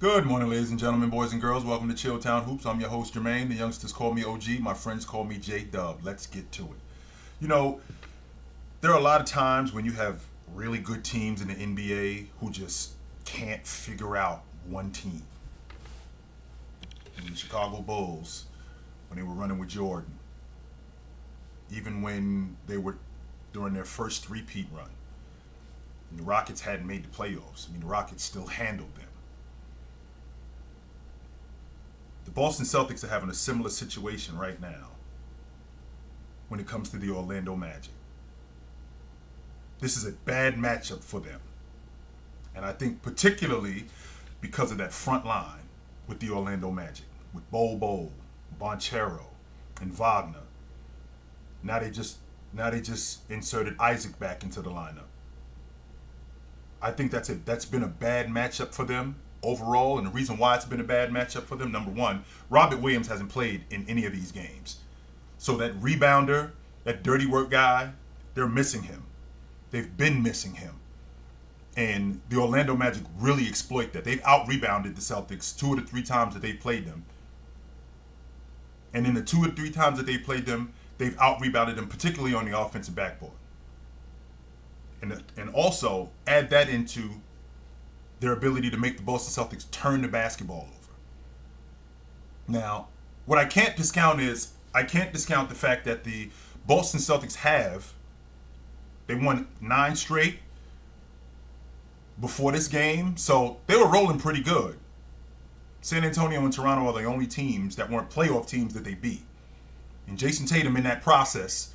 Good morning, ladies and gentlemen, boys and girls. Welcome to Chilltown Hoops. I'm your host, Jermaine. The youngsters call me OG. My friends call me J-Dub. Let's get to it. You know, there are a lot of times when you have really good teams in the NBA who just can't figure out one team. The Chicago Bulls, when they were running with Jordan, even when they were during their first three-peat run, and the Rockets hadn't made the playoffs. The Rockets still handled them. The Boston Celtics are having a similar situation right now when it comes to the Orlando Magic. This is a bad matchup for them. And I think particularly because of that front line with the Orlando Magic, with Bol, Bonchero, and Wagner. Now they just inserted Isaac back into the lineup. I think that's been a bad matchup for them overall, and the reason why it's been a bad matchup for them, number one, Robert Williams hasn't played in any of these games. So that rebounder, that dirty work guy, they're missing him. They've been missing him. And the Orlando Magic really exploit that. They've out-rebounded the Celtics 2 or 3 times that they've played them. And in the 2 or 3 times that they've played them, they've out-rebounded them, particularly on the offensive backboard. And also add that into their ability to make the Boston Celtics turn the basketball over. Now, what I can't discount the fact that the Boston Celtics they won 9 straight before this game, so they were rolling pretty good. San Antonio and Toronto are the only teams that weren't playoff teams that they beat. And Jason Tatum in that process,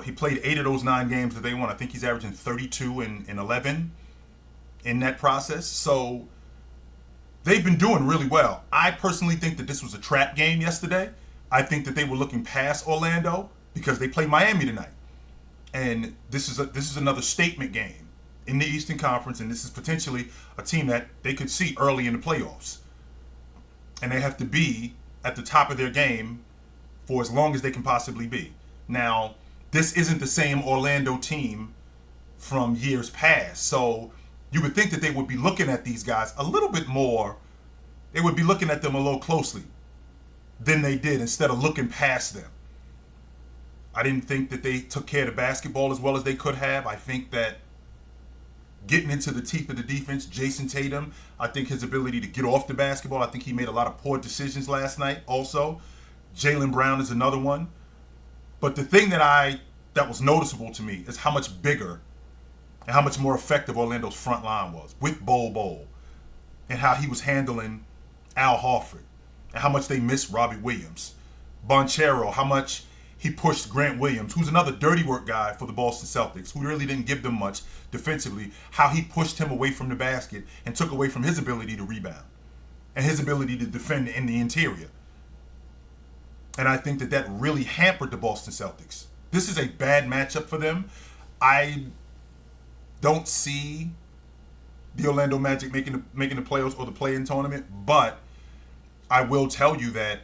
he played 8 of those 9 games that they won. I think he's averaging 32 and 11 in that process. So they've been doing really well. I personally think that this was a trap game yesterday. I think that they were looking past Orlando because they play Miami tonight. And this is another statement game in the Eastern Conference, and this is potentially a team that they could see early in the playoffs. And they have to be at the top of their game for as long as they can possibly be. Now, this isn't the same Orlando team from years past, so you would think that they would be looking at these guys a little bit more. They would be looking at them a little closely than they did instead of looking past them. I didn't think that they took care of the basketball as well as they could have. I think that getting into the teeth of the defense, Jason Tatum, I think his ability to get off the basketball, I think he made a lot of poor decisions last night also. Jaylen Brown is another one. But the thing that was noticeable to me is how much bigger and how much more effective Orlando's front line was with Bol and how he was handling Al Horford and how much they missed Robbie Williams. Bonchero, how much he pushed Grant Williams, who's another dirty work guy for the Boston Celtics, who really didn't give them much defensively, how he pushed him away from the basket and took away from his ability to rebound and his ability to defend in the interior. And I think that really hampered the Boston Celtics. This is a bad matchup for them. I don't see the Orlando Magic making the playoffs or the play-in tournament, but I will tell you that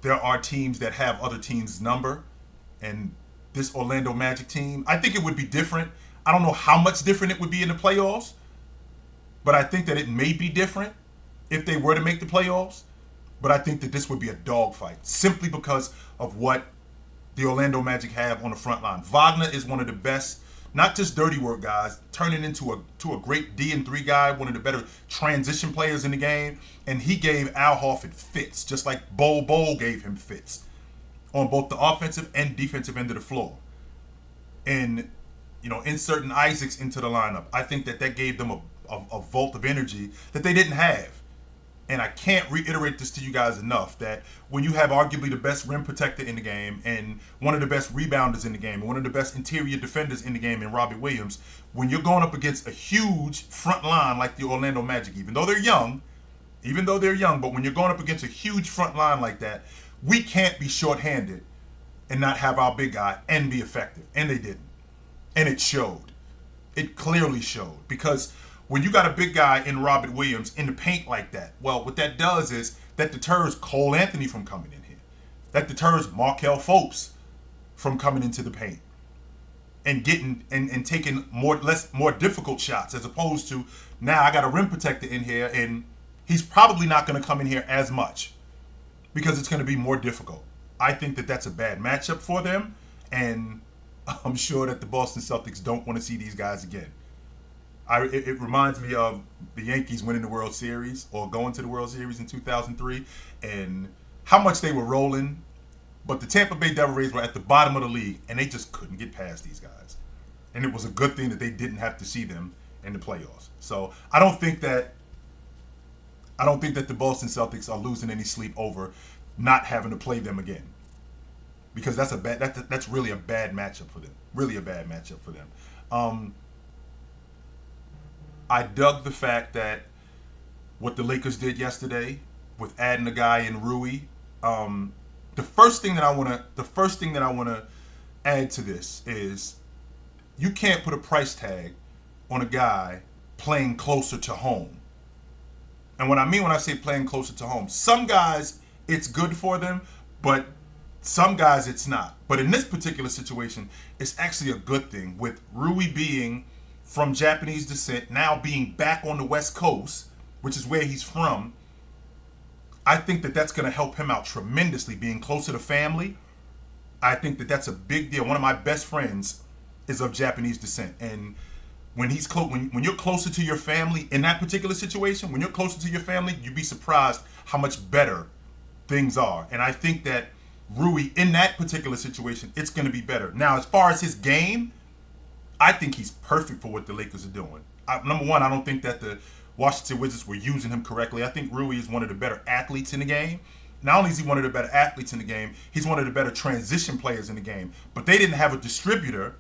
there are teams that have other teams' number, and this Orlando Magic team, I think it would be different. I don't know how much different it would be in the playoffs, but I think that it may be different if they were to make the playoffs. But I think that this would be a dogfight simply because of what the Orlando Magic have on the front line. Wagner is one of the best, not just dirty work guys, turning into a great D&3 guy, one of the better transition players in the game. And he gave Al Horford fits, just like Bol gave him fits on both the offensive and defensive end of the floor. And, inserting Isaacs into the lineup, I think that gave them a vault of energy that they didn't have. And I can't reiterate this to you guys enough, that when you have arguably the best rim protector in the game and one of the best rebounders in the game and one of the best interior defenders in the game in Robbie Williams, when you're going up against a huge front line like the Orlando Magic, even though they're young, but when you're going up against a huge front line like that, we can't be shorthanded and not have our big guy and be effective. And they didn't. And it showed. It clearly showed. Because when you got a big guy in Robert Williams in the paint like that, well, what that does is that deters Cole Anthony from coming in here. That deters Markelle Fultz from coming into the paint and getting and taking more difficult shots, as opposed to now I got a rim protector in here and He's probably not going to come in here as much because it's going to be more difficult. I think that that's a bad matchup for them, and I'm sure that the Boston Celtics don't want to see these guys again. It reminds me of the Yankees winning the World Series or going to the World Series in 2003 and how much they were rolling, but the Tampa Bay Devil Rays were at the bottom of the league and they just couldn't get past these guys. And it was a good thing that they didn't have to see them in the playoffs. So I don't think that the Boston Celtics are losing any sleep over not having to play them again, because that's really a bad matchup for them. Really a bad matchup for them. I dug the fact that what the Lakers did yesterday with adding a guy in Rui. The first thing that I want to add to this is you can't put a price tag on a guy playing closer to home. And what I mean when I say playing closer to home, some guys it's good for them, but some guys it's not. But in this particular situation, it's actually a good thing with Rui being from Japanese descent, now being back on the West Coast, which is where he's from. I think that that's going to help him out tremendously, being closer to family. I think that that's a big deal. One of my best friends is of Japanese descent, and when he's when you're closer to your family in that particular situation, when you're closer to your family, you'd be surprised how much better things are. And I think that Rui, in that particular situation, it's going to be better. Now, as far as his game, I think he's perfect for what the Lakers are doing. Number one, I don't think that the Washington Wizards were using him correctly. I think Rui is one of the better athletes in the game. Not only is he one of the better athletes in the game, he's one of the better transition players in the game. But they didn't have a distributor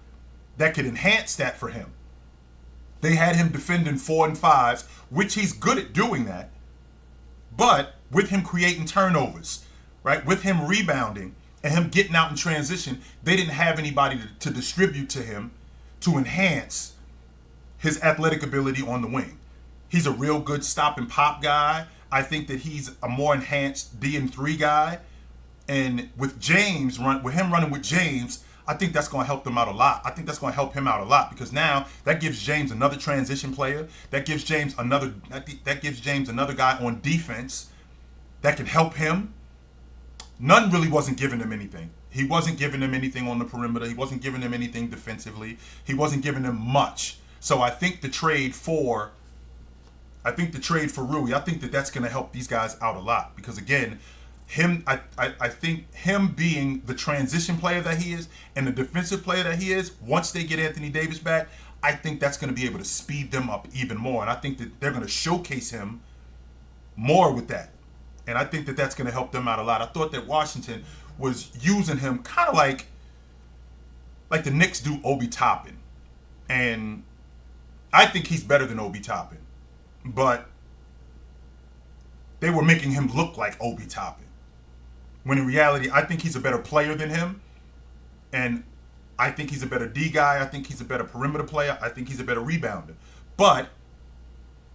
that could enhance that for him. They had him defending 4 and 5s, which he's good at doing that. But with him creating turnovers, right, with him rebounding and him getting out in transition, they didn't have anybody to distribute to him to enhance his athletic ability on the wing. He's a real good stop and pop guy. I think that he's a more enhanced D and 3 guy. And with him running with James, I think that's going to help them out a lot. I think that's going to help him out a lot because now that gives James another transition player. That gives James another guy on defense that can help him. Nunn really wasn't giving him anything. He wasn't giving them anything on the perimeter. He wasn't giving them anything defensively. He wasn't giving them much. So I think the trade for Rui, I think that that's going to help these guys out a lot because again, I think him being the transition player that he is and the defensive player that he is, once they get Anthony Davis back, I think that's going to be able to speed them up even more. And I think that they're going to showcase him more with that. And I think that that's going to help them out a lot. I thought that Washington was using him kind of like the Knicks do Obi Toppin. And I think he's better than Obi Toppin. But they were making him look like Obi Toppin. When in reality, I think he's a better player than him. And I think he's a better D guy. I think he's a better perimeter player. I think he's a better rebounder. But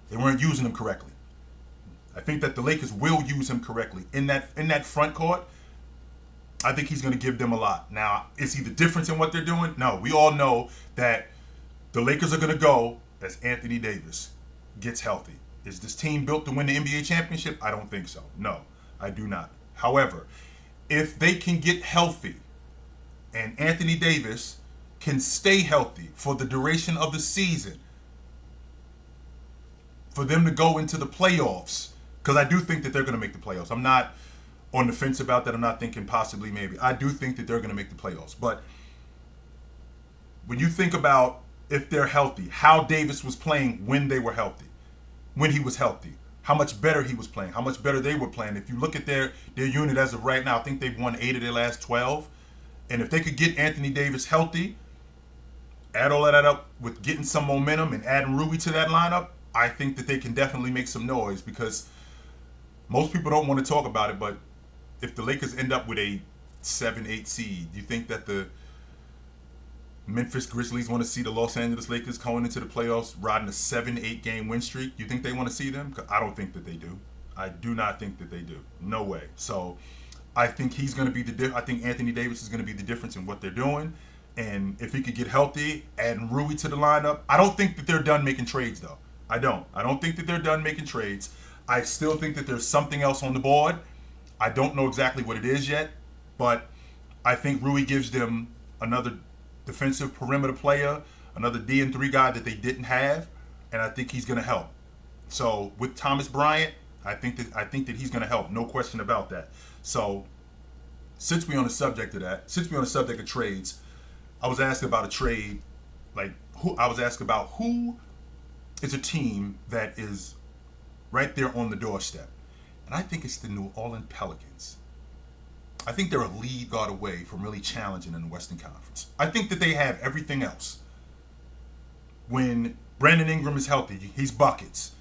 they weren't using him correctly. I think that the Lakers will use him correctly. In that front court, I think he's going to give them a lot. Now, is he the difference in what they're doing? No, we all know that the Lakers are going to go as Anthony Davis gets healthy. Is this team built to win the NBA championship? I don't think so. No, I do not. However, if they can get healthy and Anthony Davis can stay healthy for the duration of the season, for them to go into the playoffs, because I do think that they're going to make the playoffs. I'm not on the fence about that. I'm not thinking possibly maybe. I do think that they're going to make the playoffs. But when you think about if they're healthy, how Davis was playing when they were healthy, when he was healthy, how much better he was playing, how much better they were playing. If you look at their unit as of right now, I think they've won 8 of their last 12. And if they could get Anthony Davis healthy, add all of that up with getting some momentum and adding Rui to that lineup, I think that they can definitely make some noise because most people don't want to talk about it, but if the Lakers end up with a 7-8 seed, do you think that the Memphis Grizzlies want to see the Los Angeles Lakers going into the playoffs riding a 7-8 game win streak? Do you think they want to see them? 'Cause I don't think that they do. I do not think that they do. No way. So I think he's going to be I think Anthony Davis is going to be the difference in what they're doing. And if he could get healthy, add Rui to the lineup, I don't think that they're done making trades though. I don't think that they're done making trades. I still think that there's something else on the board. I don't know exactly what it is yet, but I think Rui gives them another defensive perimeter player, another D&3 guy that they didn't have, and I think he's going to help. So with Thomas Bryant, I think that he's going to help, no question about that. So since we're on the subject of trades, I was asked about a trade, who is a team that is right there on the doorstep, and I think it's the New Orleans Pelicans. I think they're a lead guard away from really challenging in the Western Conference. I think that they have everything else. When Brandon Ingram is healthy, he's buckets.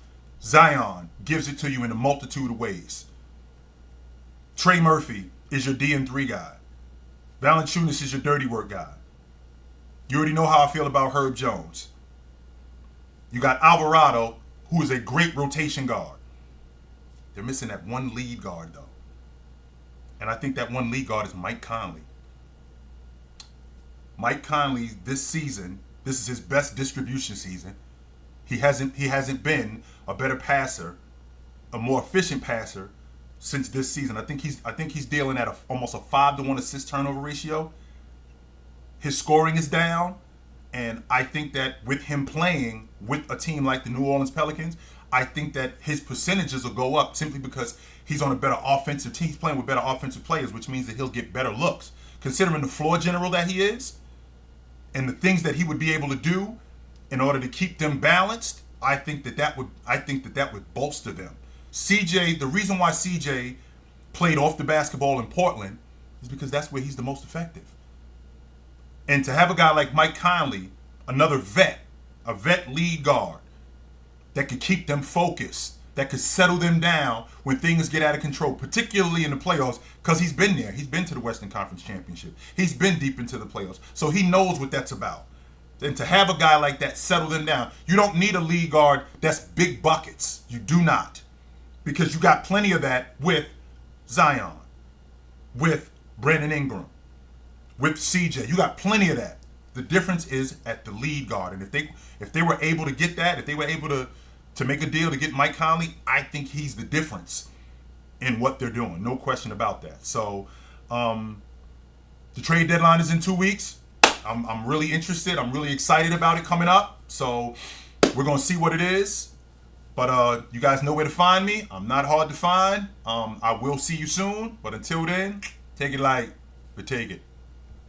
Zion gives it to you in a multitude of ways. Trey Murphy is your D&3 guy. Valanciunas is your dirty work guy. You already know how I feel about Herb Jones. You got Alvarado, who is a great rotation guard. They're missing that one lead guard, though. And I think that one lead guard is Mike Conley. Mike Conley, this season, this is his best distribution season. He hasn't been a better passer, a more efficient passer since this season. I think he's dealing at almost a 5-to-1 assist turnover ratio. His scoring is down, and I think that with him playing with a team like the New Orleans Pelicans, I think that his percentages will go up simply because he's on a better offensive team. He's playing with better offensive players, which means that he'll get better looks. Considering the floor general that he is and the things that he would be able to do in order to keep them balanced, I think that would bolster them. CJ, the reason why CJ played off the basketball in Portland is because that's where he's the most effective. And to have a guy like Mike Conley, another vet, a vet lead guard, that could keep them focused, that could settle them down when things get out of control, particularly in the playoffs, because he's been there. He's been to the Western Conference Championship. He's been deep into the playoffs. So he knows what that's about. And to have a guy like that settle them down, you don't need a lead guard that's big buckets. You do not. Because you got plenty of that with Zion, with Brandon Ingram, with CJ. You got plenty of that. The difference is at the lead guard. And if they were able to get that, if they were able to make a deal to get Mike Conley, I think he's the difference in what they're doing. No question about that. So the trade deadline is in 2 weeks. I'm really interested. I'm really excited about it coming up. So we're going to see what it is. But you guys know where to find me. I'm not hard to find. I will see you soon. But until then, take it light, but take it.